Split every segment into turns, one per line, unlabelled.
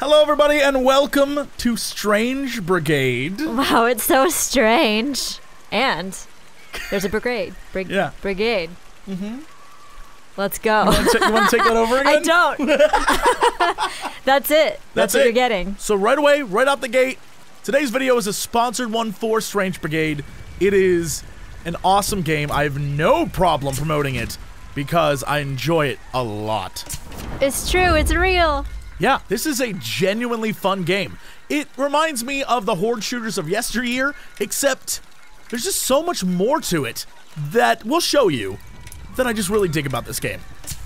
Hello, everybody, and welcome to Strange Brigade.
Wow, it's so strange. And there's a brigade. Brigade. Mm-hmm. Let's go.
You want to take that over again?
I don't. That's it. That's what you're getting.
So right away, right out the gate, today's video is a sponsored one for Strange Brigade. It is an awesome game. I have no problem promoting it because I enjoy it a lot.
It's true. It's real.
Yeah, this is a genuinely fun game. It reminds me of the horde shooters of yesteryear, except there's just so much more to it that we'll show you that I just really dig about this game.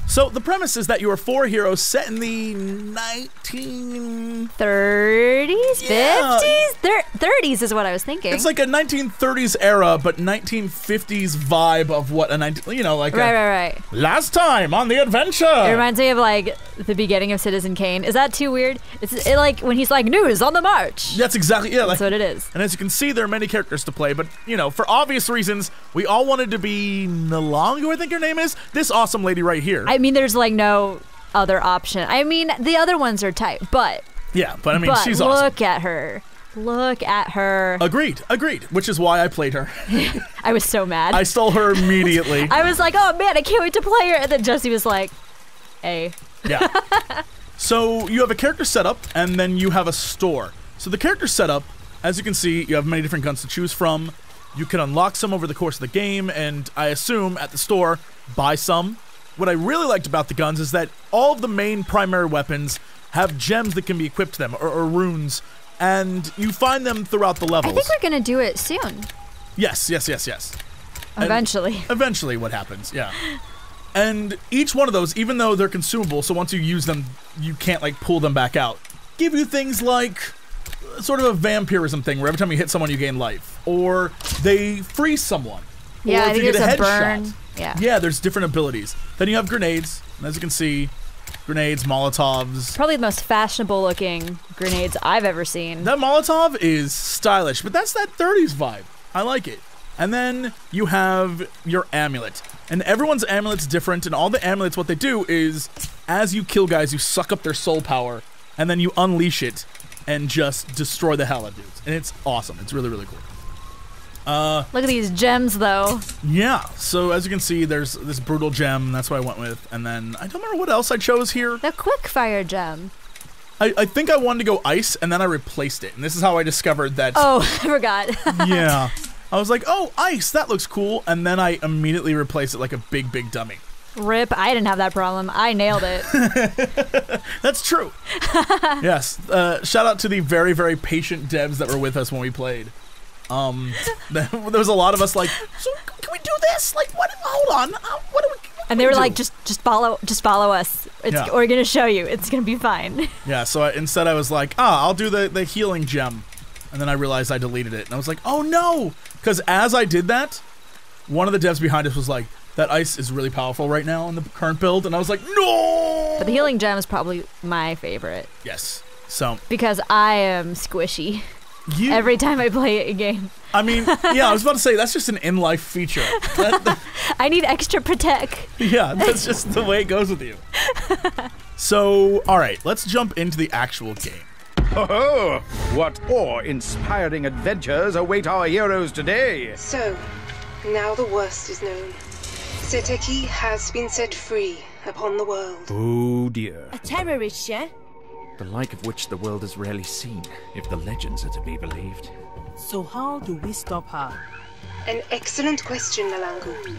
So the premise is that you are four heroes set in the
1930s, 50s, 30s is what I was thinking.
It's like a 1930s era, but 1950s vibe of what a
right.
Last time on the adventure.
It reminds me of like the beginning of Citizen Kane. Is that too weird? It's like when he's like news on the march.
That's exactly
That's what it is.
And as you can see, there are many characters to play, but for obvious reasons, we all wanted to be Nalong, who I think her name is. This awesome lady right here.
I mean, there's like no other option. I mean, the other ones are tight, but
yeah, but I mean, she's awesome.
Look at her. Look at her.
Agreed. Which is why I played her.
I was so mad.
I stole her immediately.
I was like, oh man, I can't wait to play her. And then Jessie was like, hey.
Yeah. So you have a character setup, and then you have a store. So the character setup, as you can see, you have many different guns to choose from. You can unlock some over the course of the game, and I assume at the store, buy some. What I really liked about the guns is that all of the main primary weapons have gems that can be equipped to them, or runes, and you find them throughout the levels.
I think we're gonna do it soon.
Yes.
Eventually.
Eventually what happens, yeah. And each one of those, even though they're consumable, so once you use them, you can't like pull them back out, give you things like sort of a vampirism thing where every time you hit someone you gain life, or they freeze someone.
Yeah,
or
I think
you get a
burn.
headshot.
Yeah,
there's different abilities. Then you have grenades, and as you can see, grenades, Molotovs.
Probably the most fashionable looking grenades I've ever seen.
That Molotov is stylish, but that's that 30s vibe. I like it. And then you have your amulet. And everyone's amulet's different, and all the amulets, what they do is, as you kill guys, you suck up their soul power, and then you unleash it, and just destroy the hell out of dudes. And it's awesome. It's really, really cool.
Look at these gems, though.
Yeah, so as you can see, there's this brutal gem. That's what I went with. And then, I don't remember what else I chose here.
The quick fire gem.
I think I wanted to go ice, and then I replaced it. And this is how I discovered that.
Oh, I forgot.
Yeah. I was like, oh, ice, that looks cool. And then I immediately replaced it like a big, big dummy.
Rip, I didn't have that problem. I nailed it.
That's true. Yes. Shout out to the very, very patient devs that were with us when we played. There was a lot of us like, so can we do this? Like, what? Hold on. What do we?
And they were like, just follow us. We're gonna show you. It's gonna be fine.
Yeah. So instead, I was like, I'll do the healing gem, and then I realized I deleted it, and I was like, oh no, because as I did that, one of the devs behind us was like, that ice is really powerful right now in the current build, and I was like, no.
But the healing gem is probably my favorite.
Yes. So
because I am squishy. Every time I play a game.
I mean, yeah, I was about to say, that's just an in-life feature.
I need extra protect.
Yeah, that's just the way it goes with you. So, all right, let's jump into the actual game.
Oh, what awe-inspiring adventures await our heroes today.
So, now the worst is known. Seteki has been set free upon the world.
Oh dear.
A terrorist, yeah?
The like of which the world has rarely seen, if the legends are to be believed.
So how do we stop her?
An excellent question, Nalangu.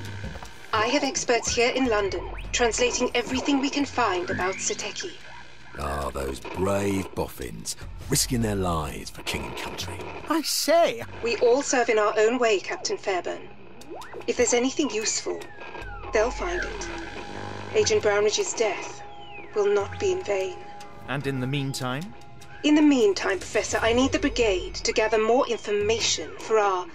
I have experts here in London, translating everything we can find about Seteki.
Ah, those brave boffins, risking their lives for king and country.
I say!
We all serve in our own way, Captain Fairburn. If there's anything useful, they'll find it. Agent Brownridge's death will not be in vain.
And in the meantime?
In the meantime, Professor, I need the brigade to gather more information for our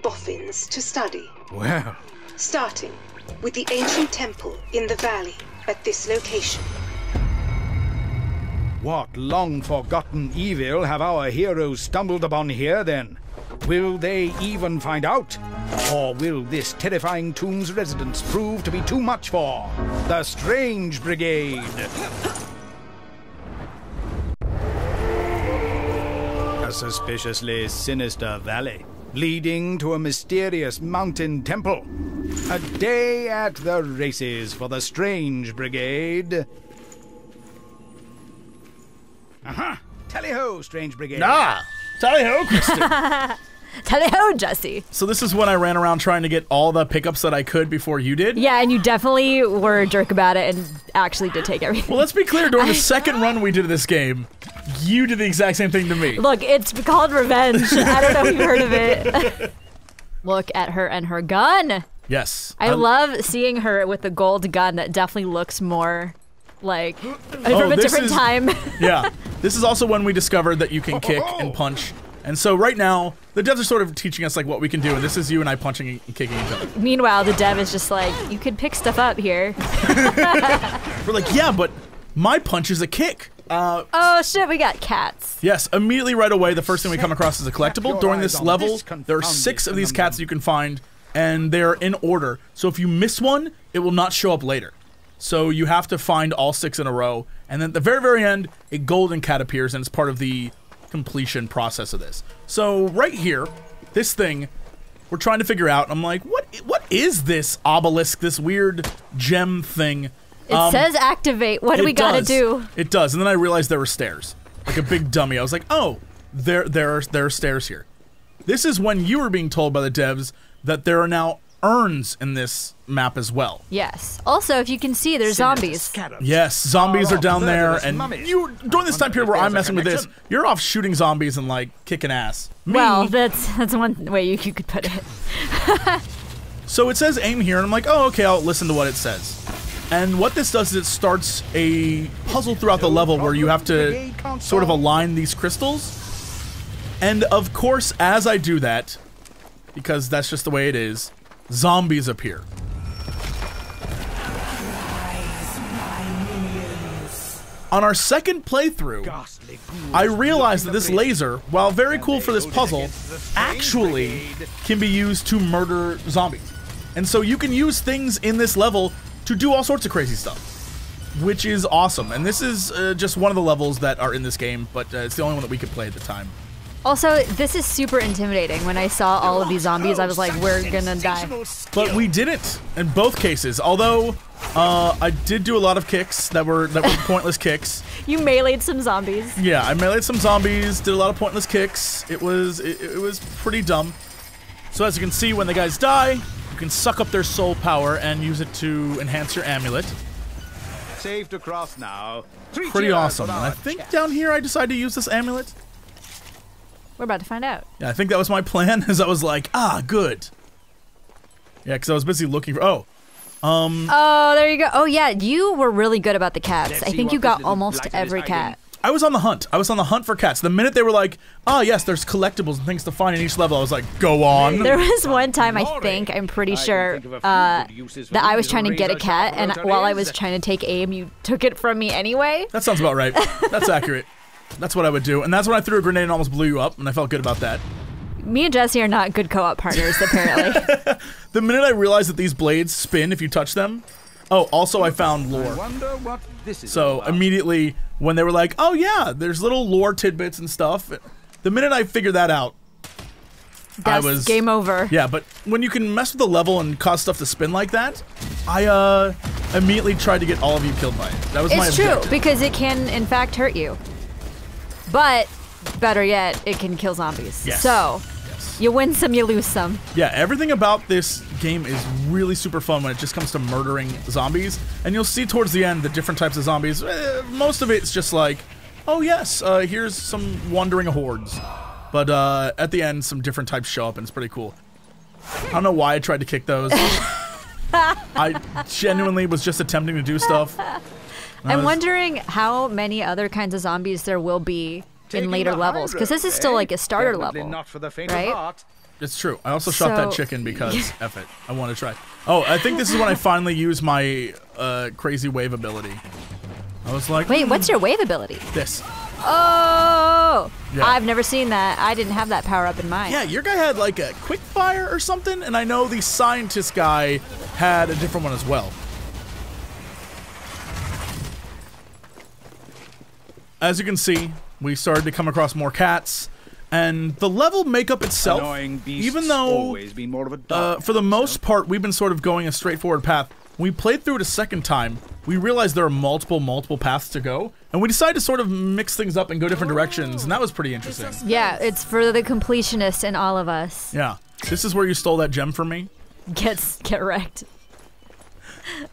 boffins to study.
Well.
Starting with the ancient temple in the valley at this location.
What long-forgotten evil have our heroes stumbled upon here, then? Will they even find out? Or will this terrifying tomb's residents prove to be too much for the Strange Brigade? suspiciously sinister valley, leading to a mysterious mountain temple. A day at the races for the Strange Brigade. Tally-ho, Strange Brigade.
Ah! Tally-ho, Kristen.
Tally-ho, Jessie.
So this is when I ran around trying to get all the pickups that I could before you did?
Yeah, and you definitely were a jerk about it and actually did take everything.
Well, let's be clear. During the second run we did of this game, you did the exact same thing to me.
Look, it's called revenge. I don't know if you've heard of it. Look at her and her gun.
Yes.
I love seeing her with the gold gun that definitely looks more like from a different time.
Yeah. This is also when we discovered that you can kick and punch. And so right now, the devs are sort of teaching us like what we can do, and this is you and I punching and kicking each other.
Meanwhile, the dev is just like, you could pick stuff up here.
We're like, yeah, but my punch is a kick.
Oh shit, we got cats.
Yes, immediately right away, the first thing we come across is a collectible. During this level, there are 6 of these cats you can find, and they're in order. So if you miss one, it will not show up later. So you have to find all 6 in a row, and then at the very, very end, a golden cat appears, and it's part of the completion process of this. So right here, this thing, we're trying to figure out. I'm like, what is this obelisk, this weird gem thing?
It says activate. What do we gotta do?
It does, and then I realized there were stairs, like a big dummy. I was like, oh, there are stairs here. This is when you were being told by the devs that there are now urns in this map as well.
Yes. Also, if you can see, there's zombies.
Yes, zombies are down there, and you during this time period where I'm messing with this, you're off shooting zombies and like kicking ass.
Well, that's one way you could put it.
So it says aim here, and I'm like, oh, okay, I'll listen to what it says. And what this does is it starts a puzzle throughout the level where you have to sort of align these crystals. And of course, as I do that, because that's just the way it is, zombies appear. On our second playthrough, I realized that this laser, while very cool for this puzzle, actually can be used to murder zombies. And so you can use things in this level to do all sorts of crazy stuff, which is awesome. And this is just one of the levels that are in this game, but it's the only one that we could play at the time.
Also, this is super intimidating. When I saw all of these zombies, I was like, we're gonna die.
But we didn't in both cases. Although I did do a lot of kicks that were pointless kicks.
You meleeed some zombies.
Yeah, I meleeed some zombies, did a lot of pointless kicks. It was pretty dumb. So as you can see, when the guys die, you can suck up their soul power and use it to enhance your amulet.
Safe to cross now.
Pretty awesome. And I think down here I decided to use this amulet.
We're about to find out.
Yeah, I think that was my plan, as I was like, good. Yeah, because I was busy looking for,
Oh, there you go. Oh, yeah, you were really good about the cats. I think you got almost every cat.
I was on the hunt. I was on the hunt for cats. The minute they were like, oh, yes, there's collectibles and things to find in each level, I was like, go on.
There was one time, I'm pretty sure, that I was trying to get a cat, and while I was trying to take aim, you took it from me anyway.
That sounds about right. That's accurate. That's what I would do. And that's when I threw a grenade and almost blew you up, and I felt good about that.
Me and Jessie are not good co-op partners, apparently.
The minute I realized that these blades spin if you touch them. Oh, also I found lore. So immediately when they were like, oh yeah, there's little lore tidbits and stuff. The minute I figured that out, I was
game over.
Yeah, but when you can mess with the level and cause stuff to spin like that, I immediately tried to get all of you killed by it. That was my objective.
It's true, because it can in fact hurt you. But better yet, it can kill zombies.
Yes.
So you win some, you lose some.
Yeah, everything about this game is really super fun when it just comes to murdering zombies. And you'll see towards the end the different types of zombies. Most of it's just like, oh yes, here's some wandering hordes. But at the end, some different types show up, and it's pretty cool. I don't know why I tried to kick those. I genuinely was just attempting to do stuff.
I'm wondering how many other kinds of zombies there will be in later levels, because this is still like a starter level, right?
It's true. I also shot that chicken because F it. I want to try. Oh, I think this is when I finally used my crazy wave ability. I was like,
wait, what's your wave ability?
This.
Oh!
Yeah.
I've never seen that. I didn't have that power up in mine.
Yeah, your guy had like a quick fire or something, and I know the scientist guy had a different one as well. As you can see, we started to come across more cats, And the level makeup itself, even though for the most part we've been sort of going a straightforward path, when we played through it a second time, we realized there are multiple paths to go, and we decided to sort of mix things up and go different directions, and that was pretty interesting.
Yeah, it's for the completionist in all of us.
Yeah. This is where you stole that gem from me?
Get wrecked.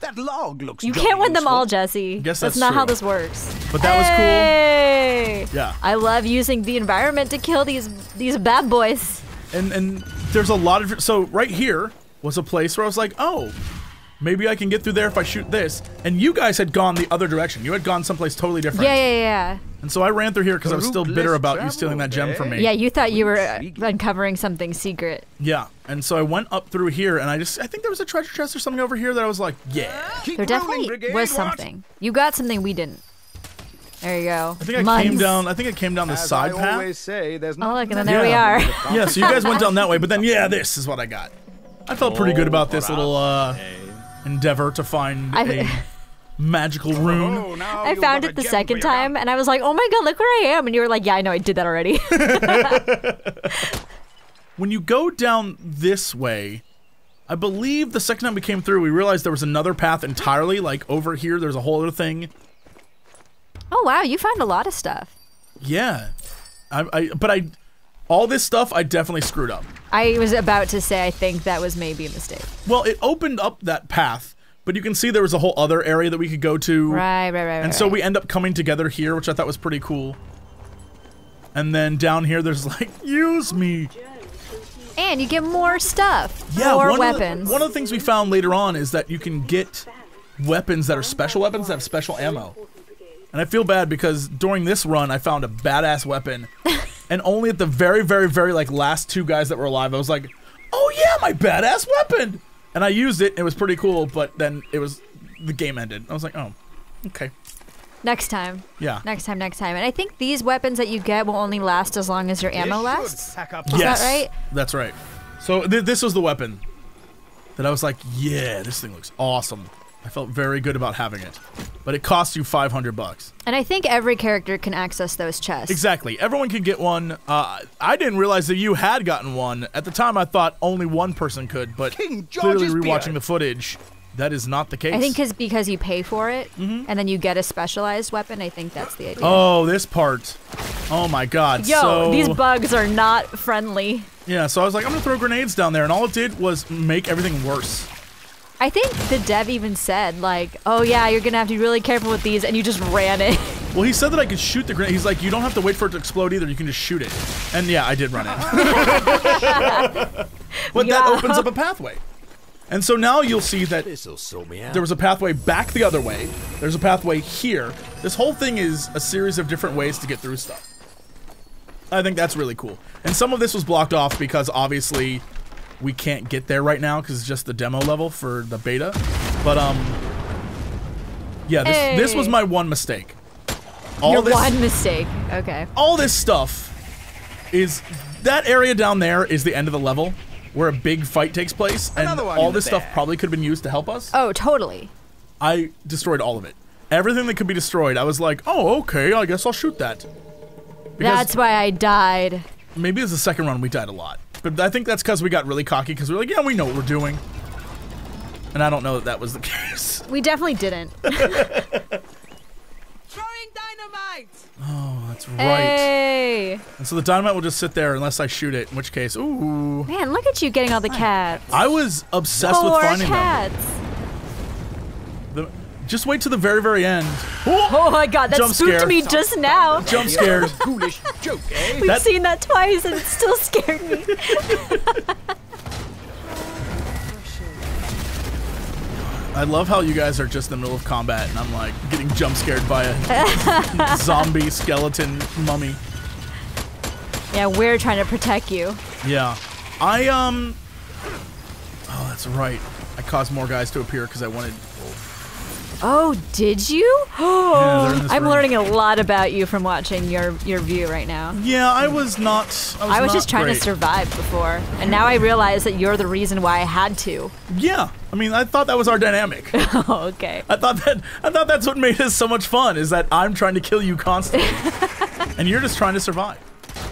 That log looks.
You can't win them all, Jesse.
Guess
that's
that's
not
true.
how this works.
But that was cool. Yeah.
I love using the environment to kill these bad boys.
And there's a lot of... So right here was a place where I was like, oh, maybe I can get through there if I shoot this. And you guys had gone the other direction. You had gone someplace totally different.
Yeah.
And so I ran through here because I was still bitter about you stealing that gem from me.
Yeah, you thought you were uncovering something secret.
Yeah, and so I went up through here, and I think there was a treasure chest or something over here that I was like, yeah.
There definitely was something. You got something we didn't. There you go.
I think I came down. I think it came down this side path.
Always say, there's
oh, look, and then there we are.
Yeah, so you guys went down that way, but then this is what I got. I felt pretty good about this little endeavor to find a magical rune.
I found it the second time, and I was like, oh my god, look where I am. And you were like, yeah, I know, I did that already.
When you go down this way, I believe the second time we came through, we realized there was another path entirely. Like over here, there's a whole other thing.
Oh wow, you found a lot of stuff.
Yeah, but all this stuff I definitely screwed up.
I was about to say I think that was maybe a mistake.
Well, it opened up that path, but you can see there was a whole other area that we could go to.
Right.
And so we end up coming together here, which I thought was pretty cool. And then down here, there's like, use me.
And you get more stuff.
Yeah,
more weapons.
One of the things we found later on is that you can get weapons that are special weapons that have special ammo. And I feel bad because during this run, I found a badass weapon. And only at the very, very, very like last two guys that were alive, I was like, oh yeah, my badass weapon. And I used it. It was pretty cool, but then the game ended. I was like, oh, okay.
Next time.
Yeah.
Next time. And I think these weapons that you get will only last as long as your ammo lasts. Is
yes,
that right?
That's right. So this was the weapon that I was like, yeah, this thing looks awesome. I felt very good about having it. But it costs you $500.
And I think every character can access those chests.
Exactly. Everyone can get one. I didn't realize that you had gotten one. At the time, I thought only one person could, but clearly rewatching the footage, that is not the case.
I think because you pay for it, and then you get a specialized weapon, I think that's the idea.
Oh, this part. Oh my god.
Yo, these bugs are not friendly.
Yeah, so I was like, I'm gonna throw grenades down there, and all it did was make everything worse.
I think the dev even said, like, oh yeah, you're gonna have to be really careful with these, and you just ran it.
Well, he said that I could shoot the grenade. He's like, you don't have to wait for it to explode either, you can just shoot it. And yeah, I did run it. But that opens up a pathway. And so now you'll see that
This'll sort me out.
there was a pathway back the other way. There's a pathway here. This whole thing is a series of different ways to get through stuff. I think that's really cool. And some of this was blocked off because obviously we can't get there right now because it's just the demo level for the beta. But yeah, this was my one mistake.
One mistake. Okay.
All this stuff is that area down there is the end of the level where a big fight takes place, and all this stuff probably could have been used to help us.
Oh, totally.
I destroyed all of it. Everything that could be destroyed, I was like, oh, okay, I guess I'll shoot that. Because
that's why I died.
Maybe it's the second run we died a lot. But I think that's because we got really cocky, because we're like, yeah, we know what we're doing. And I don't know that was the case.
We definitely didn't.
Throwing dynamite!
Oh, that's right.
Hey!
And so the dynamite will just sit there unless I shoot it, in which case, ooh.
Man, look at you getting all the cats.
I was obsessed with finding
cats.
them. Just wait to the very, very end.
Oh my god, that spooked me just now.
Jump scared.
Foolish joke, eh?
We've seen that twice and it still scared me.
I love how you guys are just in the middle of combat and I'm like getting jump scared by a zombie skeleton mummy.
Yeah, we're trying to protect you.
Yeah. Oh, that's right. I caused more guys to appear because I wanted...
Oh, did you?
Yeah,
I'm learning a lot about you from watching your view right now.
Yeah, I was
just trying to survive before, and now I realize that you're the reason why I had to.
Yeah, I mean, I thought that was our dynamic.
Oh, okay.
I thought that's what made us so much fun, is that I'm trying to kill you constantly, and you're just trying to survive.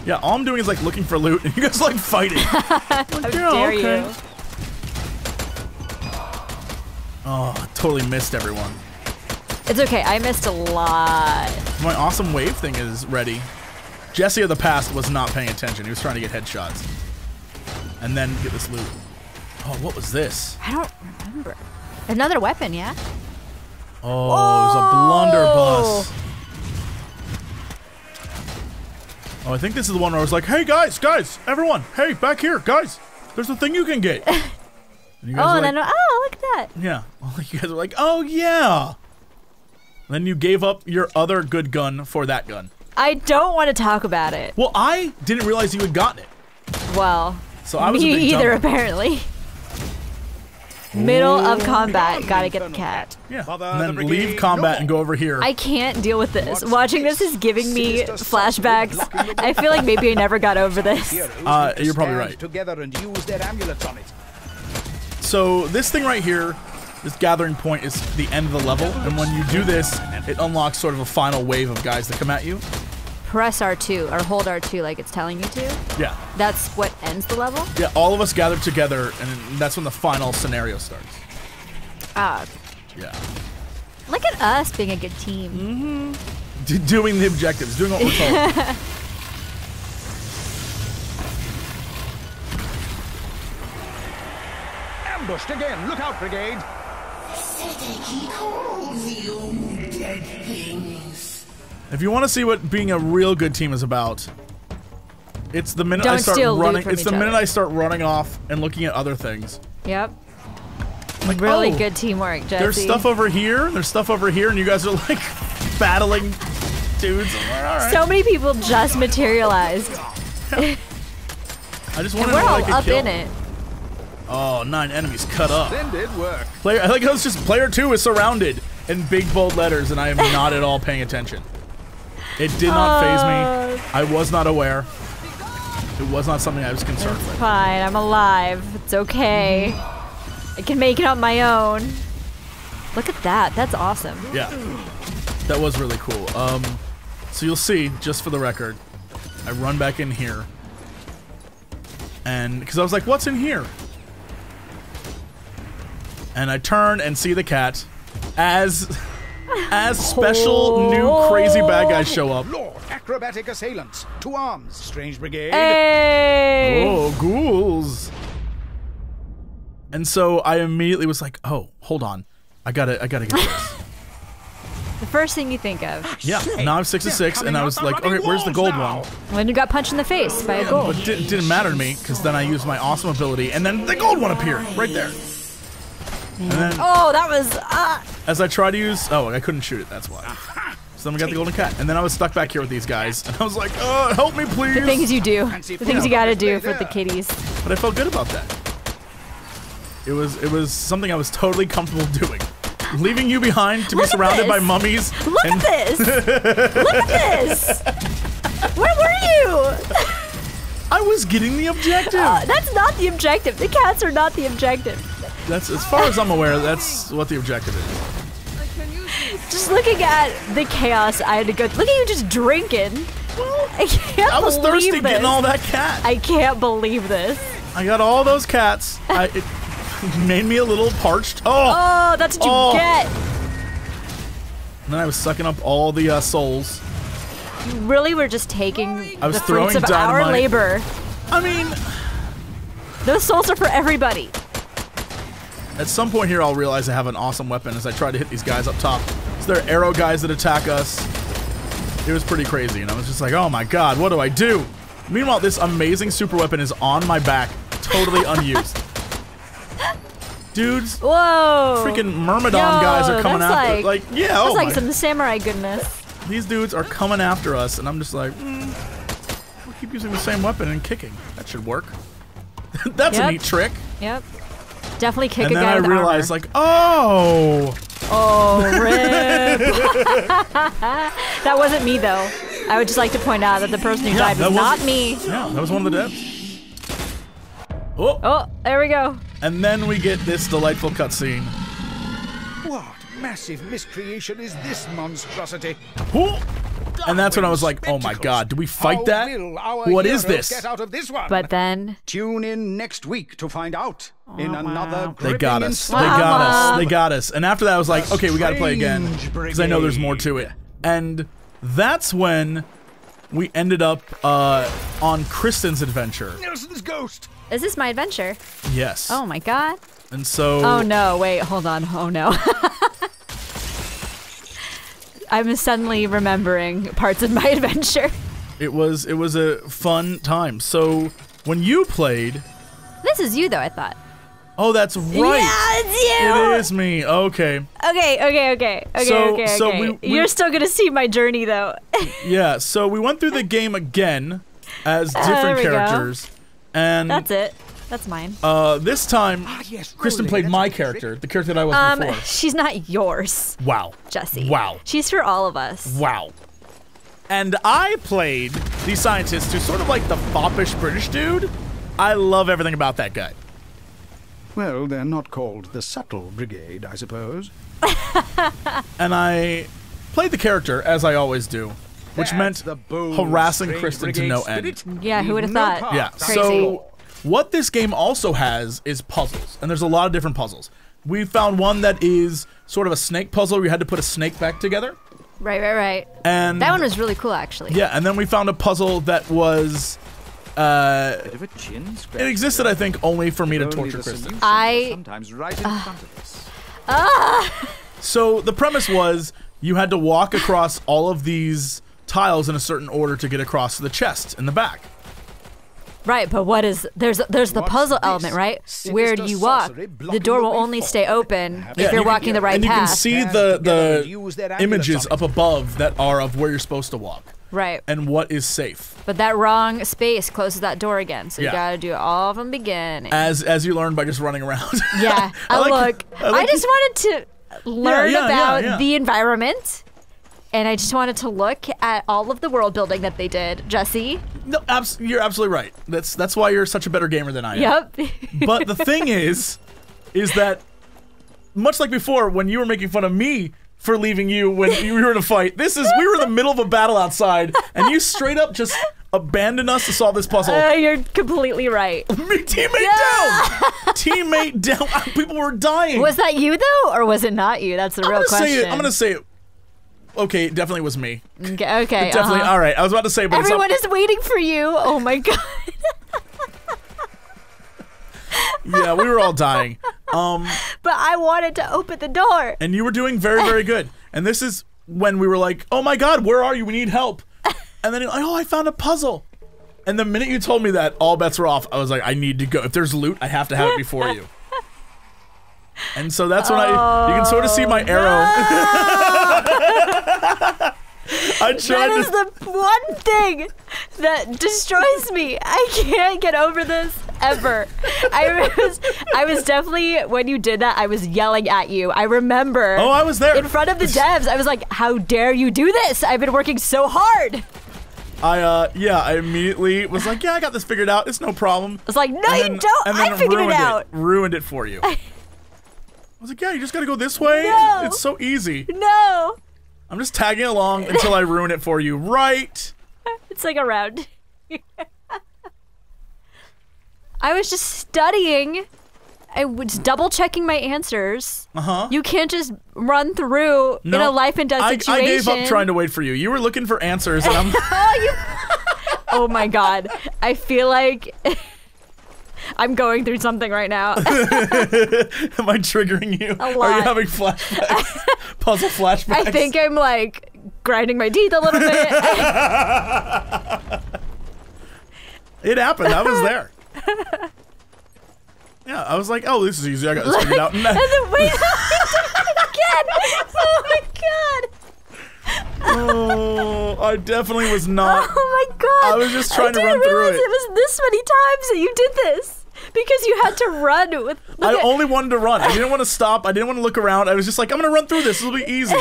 Yeah, all I'm doing is like looking for loot, and you guys like fighting.
How dare you?
Oh, I totally missed everyone.
It's okay, I missed a lot.
My awesome wave thing is ready. Jesse of the past was not paying attention. He was trying to get headshots. And then get this loot. Oh, what was this?
I don't remember. Another weapon, yeah?
Oh, there's a blunderbuss. Oh, I think this is the one where I was like, hey, guys, everyone, hey, back here, guys, there's a thing you can get. And you guys
and then, oh, look at that.
Yeah. Well, you guys were like, oh, yeah. And then you gave up your other good gun for that gun.
I don't want to talk about it.
Well, I didn't realize you had gotten it.
Well,
so I was
me
a big
either,
dummy.
apparently. Middle of combat, gotta get the cat.
Yeah, and then leave combat and go over here.
I can't deal with this. Watching this is giving me flashbacks. I feel like maybe I never got over this.
You're probably right. So this thing right here, this gathering point, is the end of the level, and when you do this, it unlocks sort of a final wave of guys that come at you.
Press R2 or hold R2 like it's telling you to.
Yeah.
That's what ends the level?
Yeah, all of us gather together, and that's when the final scenario starts.
Ah.
Yeah.
Look at us being a good team.
Mm-hmm. Doing the objectives, doing what we're told.
Ambushed again. Look out, Brigade.
He calls you dead things.
If you want to see what being a real good team is about, it's the minute
Don't
I start
steal loot
running.
from
It's the
each
minute
other.
I start running off and looking at other things.
Yep.
Like,
really
oh,
good teamwork, Jesse.
There's stuff over here. There's stuff over here, and you guys are like battling dudes. I'm like, all right.
So many people just materialized.
I just wanted
we're
to
all
like a
up
kill.
in it.
Oh, 9 enemies cut up.
Splendid work.
I think it was just player 2 is surrounded in big bold letters, and I am not at all paying attention. It did not faze me. I was not aware. It was not something I was concerned with.
Fine, I'm alive. It's okay. I can make it on my own. Look at that. That's awesome.
Yeah. That was really cool. So you'll see, just for the record, I run back in here. And, because I was like, what's in here? And I turn and see the cat as special new crazy bad guys show up.
Lord, acrobatic assailants. To arms, Strange Brigade.
Hey!
Oh, ghouls. And so I immediately was like, oh, hold on. I gotta get this.
The first thing you think of.
Yeah, now I'm 6 of 6, and I was like, okay, where's the gold one?
When you got punched in the face by a gold.
But it didn't matter to me, because then I used my awesome ability, and then the gold one appeared, right there. And then,
oh, that was...
as I tried to use... Oh, I couldn't shoot it, that's why. So then we got the golden cat, and then I was stuck back here with these guys, and I was like, help me, please!
The things you do. The things you gotta do for the kitties.
But I felt good about that. It was something I was totally comfortable doing. Leaving you behind to be surrounded by mummies.
Look at this! Look at this! Where were you?
I was getting the objective.
That's not the objective. The cats are not the objective.
That's, as far as I'm aware, that's what the objective is.
Just looking at the chaos I had to go. Look at you just drinking. I can't
I was
believe
thirsty
this.
getting all that cat.
I can't believe this.
I got all those cats. It made me a little parched.
Oh, that's what you get.
And then I was sucking up all the souls.
You really were just taking
I was
the fruits of
dynamite.
our labor.
I mean,
those souls are for everybody.
at some point here, I'll realize I have an awesome weapon as I try to hit these guys up top. So there are arrow guys that attack us. It was pretty crazy, and I was just like, oh my god, what do I do? Meanwhile, this amazing super weapon is on my back, totally unused. Dudes,
whoa,
freaking Myrmidon guys are coming after. Like, yeah,
that's like some samurai goodness.
These dudes are coming after us, and I'm just like, we'll keep using the same weapon and kicking. That should work. That's a neat trick.
Yep. Definitely kick
and
a guy with
then I realized, like, oh,
rip. That wasn't me, though. I would just like to point out that the person who died was not me.
Yeah, that was one of the devs.
Oh, there we go.
And then we get this delightful cutscene.
What massive miscreation is this monstrosity?
And that's when I was like, oh my god, do we fight that? What is this?
Get out of this one?
But then...
Tune in next week to find out in another
They got us. They
gripping
got us.
Wow.
They got us. And after that, I was like, okay, we gotta play again. Because I know there's more to it. And that's when we ended up on Kristens Adventure.
Nelson's ghost.
Is this my adventure?
Yes.
Oh my god.
And so...
Oh no, wait, hold on. Oh no. I'm suddenly remembering parts of my adventure.
It was a fun time. So when you played...
This is you though, I thought.
Oh, that's right.
Yeah, it's you!
It is me. Okay.
Okay.
So
You're still gonna see my journey though.
Yeah, so we went through the game again as different
there we go.
characters. And
That's it. That's mine.
This time,
Yes,
Kristen
rolling,
played
that's
my
a trick.
character, the character that I was before.
She's not yours,
Wow.
Jessie.
Wow.
She's for all of us.
Wow. And I played the scientist who's sort of like the foppish British dude. I love everything about that guy.
Well, they're not called the Subtle Brigade, I suppose.
And I played the character, as I always do, which meant
the bold
harassing
Strange
Kristen to
Brigade
no end.
spirit.
Yeah, who would have
No
thought?
part.
Yeah,
Crazy.
so what this game also has is puzzles, and there's a lot of different puzzles. We found one that is sort of a snake puzzle where you had to put a snake back together.
Right.
And
That one was really cool, actually.
yeah, and then we found a puzzle that was
Bit of a chin scratch.
it existed, I think, only for me to
Only
torture
the
Kristen.
solution
I-
is sometimes right in front of us.
So the premise was you had to walk across all of these tiles in a certain order to get across to the chest in the back.
Right, but what is there's the
What's
puzzle
this?
element, right?
Sinister
Where do you walk?
sorcery
The
blocking
door
the
will
way
only
forward.
stay open
Yeah,
if
you
you're
can-
walking the right
and you can
path.
see
Stand together
the
and use that
images
amulet
up above that are of where you're supposed to walk
Right.
and what is safe.
But that wrong space closes that door again, so
Yeah.
you gotta do it all from the beginning.
As you learn by just running around.
Yeah.
I like-
I just wanted to learn
yeah,
about the environment, and I just wanted to look at all of the world building that they did, Jessie.
No, you're absolutely right. That's why you're such a better gamer than I am.
Yep.
But the thing is that much like before, when you were making fun of me for leaving you when you were in a fight, we were in the middle of a battle outside, and you straight up just abandoned us to solve this puzzle.
You're completely right.
Teammate down! Teammate down! People were dying.
Was that you though, or was it not you? That's the real question.
I'm gonna say it. Okay, it definitely was me.
Okay.
Definitely. All right. I was about to say, but
Everyone is waiting for you. Oh my god.
yeah, we were all dying.
But I wanted to open the door.
And you were doing very, very good. And this is when we were like, oh my god, where are you? We need help. And then you're like, oh, I found a puzzle. And the minute you told me that, all bets were off. I was like, I need to go. If there's loot, I have to have it before you. And so that's when you can sort of see my arrow. I tried
That is the one thing that destroys me. I can't get over this ever. I was definitely, when you did that, I was yelling at you. I remember.
Oh, I was there.
In front of the devs, I was like, how dare you do this? I've been working so hard.
I immediately was like, yeah, I got this figured out. It's no problem.
I was like, no, you don't.
And then
I figured it
ruined
out.
Ruined it for you. I was like, yeah, you just gotta go this way.
No.
It's so easy.
No.
I'm just tagging along until I ruin it for you, right?
It's like a round. I was just studying. I was double checking my answers.
Uh-huh.
You can't just run through in a life and death situation.
I gave up trying to wait for you. You were looking for answers, and I'm...
Oh my god. I feel like I'm going through something right now.
Am I triggering you?
A lot.
Are you having flashbacks? Puzzle flashbacks?
I think I'm like grinding my teeth a little bit.
It happened. I was there. Yeah, I was like, oh, this is easy. I got this figured out.
And then wait, again. Oh my god.
Oh, I definitely was not.
Oh my god.
I was just trying to run
I didn't
through
realize
it.
it was this many times that you did this. Because you had to run with...
I only wanted to run. I didn't want to stop. I didn't want to look around. I was just like, I'm going to run through this. This will be easy.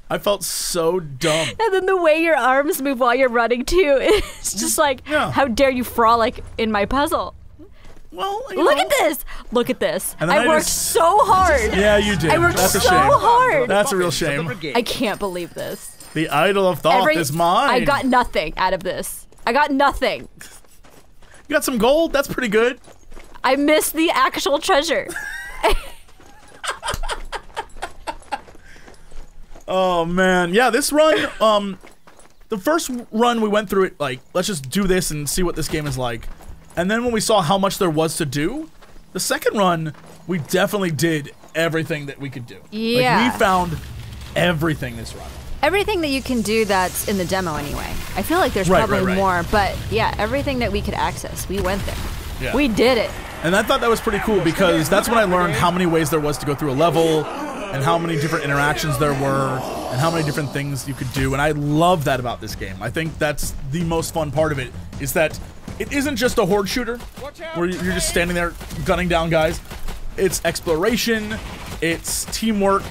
I felt so dumb.
And then the way your arms move while you're running, too, it's just like, how dare you frolic in my puzzle?
Well,
Look at this. Look at this.
And then
I worked so hard.
Yeah, you did.
I worked
That's a
so
shame.
hard.
That's a real shame.
I can't believe this.
The idol of thought is mine.
I got nothing out of this. I got nothing.
You got some gold? That's pretty good.
I missed the actual treasure.
Oh, man. Yeah, this run, the first run we went through it, like, let's just do this and see what this game is like. And then when we saw how much there was to do, the second run, we definitely did everything that we could do.
Yeah.
Like, we found everything this run.
Everything that you can do that's in the demo anyway. I feel like there's probably more, but yeah, everything that we could access, we went there.
Yeah.
We did it.
And I thought that was pretty cool because that's when I learned how many ways there was to go through a level and how many different interactions there were and how many different things you could do. And I love that about this game. I think that's the most fun part of it, is that it isn't just a horde shooter where you're just standing there gunning down guys. It's exploration, it's teamwork,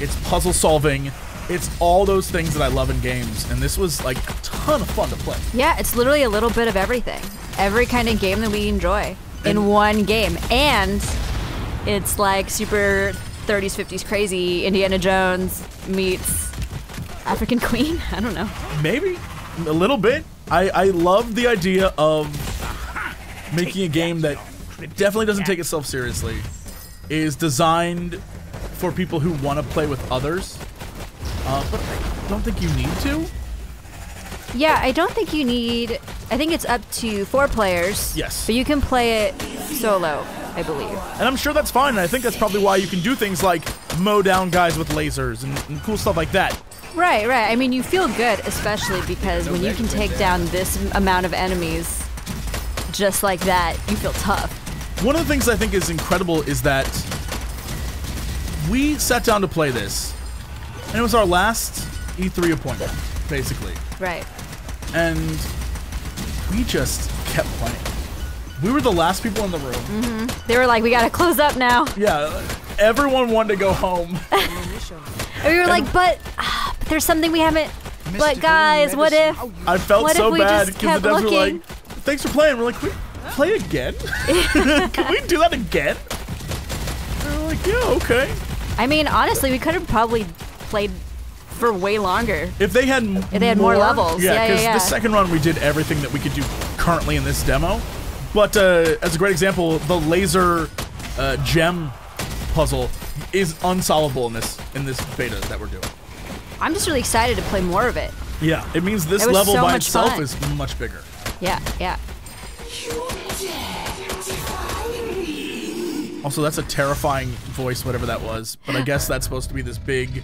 it's puzzle solving. It's all those things that I love in games, and this was like a ton of fun to play.
Yeah, it's literally a little bit of everything. Every kind of game that we enjoy in one game. And it's like super 30s, 50s crazy Indiana Jones meets African Queen. I don't know.
Maybe a little bit. I love the idea of making a game that definitely doesn't take itself seriously, is designed for people who want to play with others. But I don't think you need to.
Yeah, I don't think you need... I think it's up to 4 players.
Yes.
But you can play it solo, I believe.
And I'm sure that's fine, and I think that's probably why you can do things like mow down guys with lasers and cool stuff like that.
Right, right. I mean, you feel good, especially because when you can take down this amount of enemies just like that, you feel tough.
One of the things I think is incredible is that we sat down to play this, and it was our last E3 appointment, basically.
Right.
And we just kept playing. We were the last people in the room.
Mm-hmm. They were like, we gotta close up now.
Yeah, everyone wanted to go home.
And we were like, but there's something we haven't... But guys, what if...
I felt so bad
because
the devs were like, thanks for playing. We're like, can we play again? Can we do that again? And we're like, yeah, okay.
I mean, honestly, we could have probably played for way longer.
If they had
more levels.
Yeah, because the second run we did everything that we could do currently in this demo. But as a great example, the laser gem puzzle is unsolvable in this beta that we're doing.
I'm just really excited to play more of it.
Yeah, it means this level by itself is much bigger.
Yeah, yeah.
Also, that's a terrifying voice, whatever that was. But I guess that's supposed to be this big,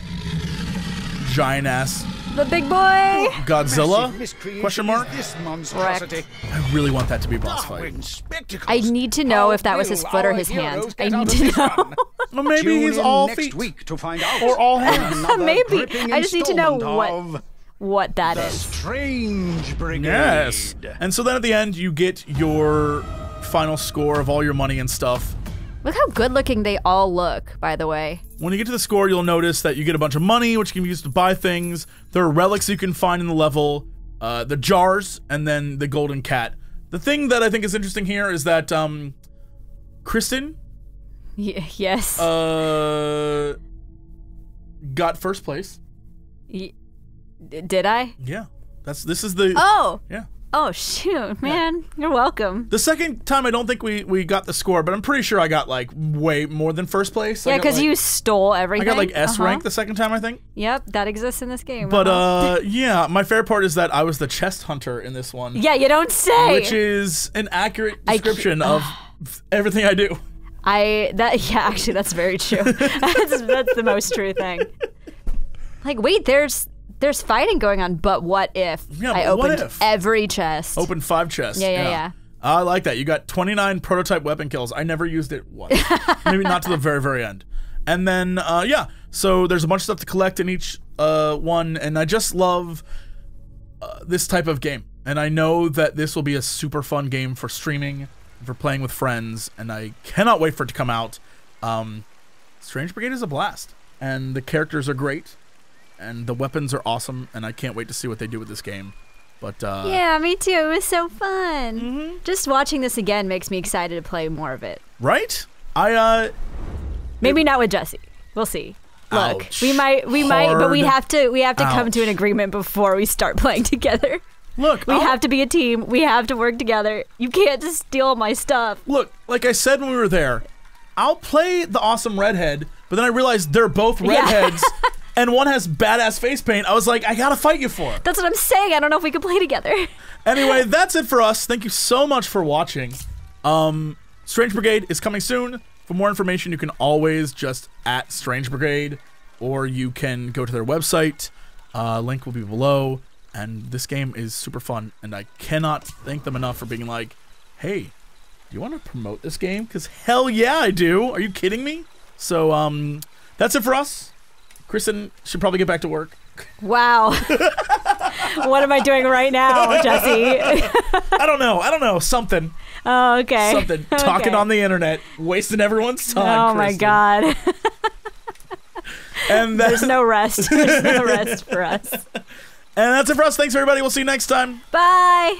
giant-ass...
The big boy!
Godzilla? Question mark?
This monstrosity.
I really want that to be a boss fight.
I need to know if that was his foot or his hand. I need to know.
Well, maybe he's all
next
feet.
Week to find out.
Or all hands.
Maybe. I just need to know what that is.
Strange Brigade.
Yes. And so then at the end, you get your final score of all your money and stuff.
Look how good looking they all look, by the way.
When you get to the score, you'll notice that you get a bunch of money, which you can use to buy things. There are relics you can find in the level, the jars, and then the golden cat. The thing that I think is interesting here is that Kristen
yes.
Got first place.
Did I?
Yeah. This is the...
Oh!
Yeah.
Oh, shoot, man. Yeah. You're welcome.
The second time, I don't think we got the score, but I'm pretty sure I got, like, way more than first place.
Yeah, because you stole everything.
I got, like, S rank the second time, I think.
Yep, that exists in this game.
But, yeah, my favorite part is that I was the chest hunter in this one.
Yeah, you don't say!
Which is an accurate description of everything I do.
Actually, that's very true. that's the most true thing. Like, wait, there's fighting going on, but what if I opened every chest?
Opened 5 chests.
Yeah.
I like that. You got 29 prototype weapon kills. I never used it once. Maybe not to the very, very end. And then, yeah, so there's a bunch of stuff to collect in each one, and I just love this type of game. And I know that this will be a super fun game for streaming, for playing with friends, and I cannot wait for it to come out. Strange Brigade is a blast, and the characters are great. And the weapons are awesome, and I can't wait to see what they do with this game. But
yeah, me too. It was so fun.
Mm-hmm.
Just watching this again makes me excited to play more of it.
Right?
Maybe not with Jessie. We'll see. Look,
Ouch.
we might, but we have to come
Ouch.
to an agreement before we start playing together.
Look,
We have to be a team. We have to work together. You can't just steal my stuff.
Look, like I said when we were there, I'll play the awesome redhead, but then I realized they're both redheads, and one has badass face paint. I was like, I gotta fight you for it.
That's what I'm saying. I don't know if we can play together.
Anyway, that's it for us. Thank you so much for watching. Strange Brigade is coming soon. For more information, you can always just at Strange Brigade, or you can go to their website. Link will be below. And this game is super fun, and I cannot thank them enough for being like, hey, do you want to promote this game? Because hell yeah, I do. Are you kidding me? So, that's it for us. Kristen should probably get back to work.
Wow. What am I doing right now, Jesse?
I don't know. Something.
Oh, okay.
Something. Talking on the internet. Wasting everyone's time,
Oh, my
Kristen.
God.
And
There's no rest. There's no rest for us.
And that's it for us. Thanks, everybody. We'll see you next time.
Bye.